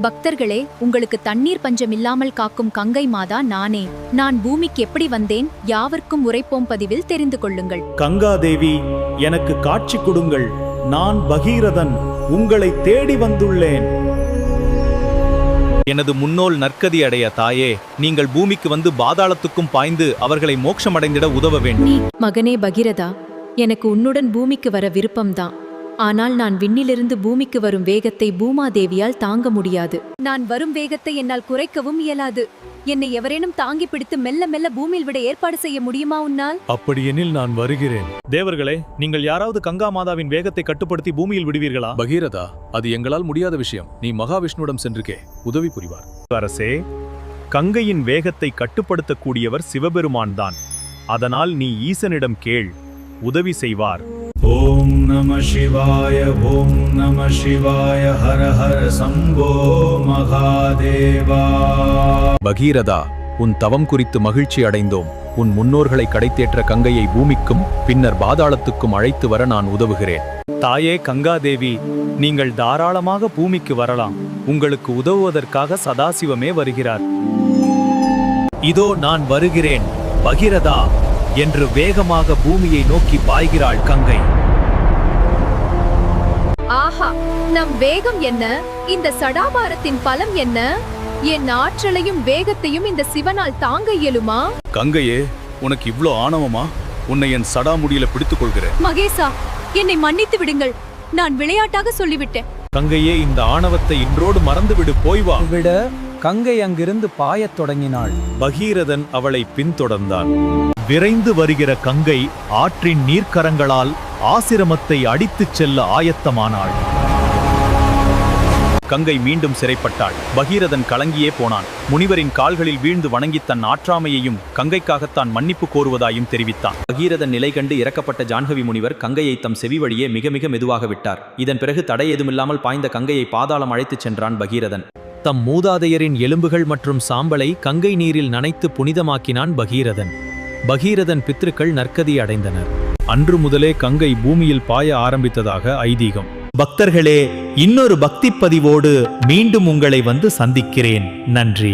பக்தர்களே, உங்களுக்கு தண்ணீர் பஞ்சம் இல்லாமல் காக்கும் கங்கை மாதா நானே. நான் பூமிக்கு எப்படி வந்தேன் யாவர்க்கும் உரைப்போம் பதிவில் தெரிந்து கொள்ளுங்கள். கங்காதேவி, எனக்கு காட்சி கொடுங்கள். நான் பகீரதன், உங்களை தேடி வந்துள்ளேன். எனது முன்னோல் நற்கதி அடைய தாயே, நீங்கள் பூமிக்கு வந்து பாதாளத்துக்கும் பாய்ந்து அவர்களை மோட்சமடைந்திட உதவ வேண்டும். மகனே பகீரதா, எனக்கு உன்னுடன் பூமிக்கு வர விருப்பம்தான். ஆனால் நான் விண்ணிலிருந்து பூமிக்கு வரும் வேகத்தை பூமாதேவியால் தாங்க முடியாது. நான் வரும் வேகத்தை என்னால் குறைக்கவும் இயலாது. என்னை எவரேனும் தாங்கி பிடித்து மெல்ல மெல்ல பூமியில் விட ஏற்பாடு செய்ய முடியுமா உன்னால்? அப்படியெனில் நான் வருகிறேன். தேவர்களே, நீங்கள் யாராவது கங்கா மாதாவின் வேகத்தை கட்டுப்படுத்தி பூமியில் விடுவீர்களா? பகீரதா, அது எங்களால் முடியாத விஷயம். நீ மகாவிஷ்ணுவிடம் சென்றுக்கே, உதவி புரிவார். அரசே, கங்கையின் வேகத்தை கட்டுப்படுத்தக்கூடியவர் சிவபெருமான் தான். அதனால் நீ ஈசனிடம் கேள், உதவி செய்வார். ஓம் நம சிவாய, ஓம் நம சிவாய, ஹர ஹர சம்போ மகாதேவா. பகீரதா, உன் தவம் குறித்து மகிழ்ச்சி அடைந்தோம். உன் முன்னோர்களை கடைத்தேற்ற கங்கையை பூமிக்கும் பின்னர் பாதாளத்துக்கும் அழைத்து வர நான் உதவுகிறேன். தாயே கங்காதேவி, நீங்கள் தாராளமாக பூமிக்கு வரலாம். உங்களுக்கு உதவுவதற்காக சதாசிவமே வருகிறார். இதோ நான் வருகிறேன் பகீரதா என்று வேகமாக பூமியை நோக்கி பாய்கிறாள் கங்கை. ஆஹா, நம் வேகம் என்ன? இந்த சடாபாரத்தின் பலம் என்ன? என் ஆற்றலையும் வேகத்தையும் இந்த சிவனால் தாங்க இயலுமா? கங்கையே, உனக்கு இவ்ளோ ஆணவமா? உன்னை என் சடாமுடியில பிடித்துக் கொள்கிறேன். மகேசா, என்னை மன்னித்து விடுங்கள். நான் விளையாட்டாக சொல்லிவிட்டேன். கங்கையே, இந்த ஆணவத்தை இன்றோடு மறந்துவிடு, போய் வா. விட கங்கை அங்கிருந்து பாயத் தொடங்கினாள். பகீரதன் அவளை பின்தொடர்ந்தான். விரைந்து வருகிற கங்கை ஆற்றின் நீர்க்கரங்களால் ஆசிரமத்தை அடித்துச் செல்ல ஆயத்தமானாள். கங்கை மீண்டும் சிறைப்பட்டாள். பகீரதன் கலங்கியே போனான். முனிவரின் கால்களில் வீழ்ந்து வணங்கி தன் ஆற்றாமையையும் கங்கைக்காகத்தான் மன்னிப்பு கோருவதாயும் தெரிவித்தான். பகீரதன் நிலை கண்டு இறக்கப்பட்ட ஜான்ஹவி முனிவர் கங்கையை தம் செவி வழியே மிக மிக மெதுவாக விட்டார். இதன் பிறகு தடை ஏதுமில்லாமல் பாய்ந்த கங்கையை பாதாளம் அழைத்துச் சென்றான் பகீரதன். தம் மூதாதையரின் எலும்புகள் மற்றும் சாம்பலை கங்கை நீரில் நனைத்து புனிதமாக்கினான் பகீரதன். பகீரதன் பித்ருக்கள் நற்கதி அடைந்தனர். அன்று முதலே கங்கை பூமியில் பாய ஆரம்பித்ததாக ஐதீகம். பக்தர்களே, இன்னொரு பக்தி பதிவோடு மீண்டும் உங்களை வந்து சந்திக்கிறேன். நன்றி.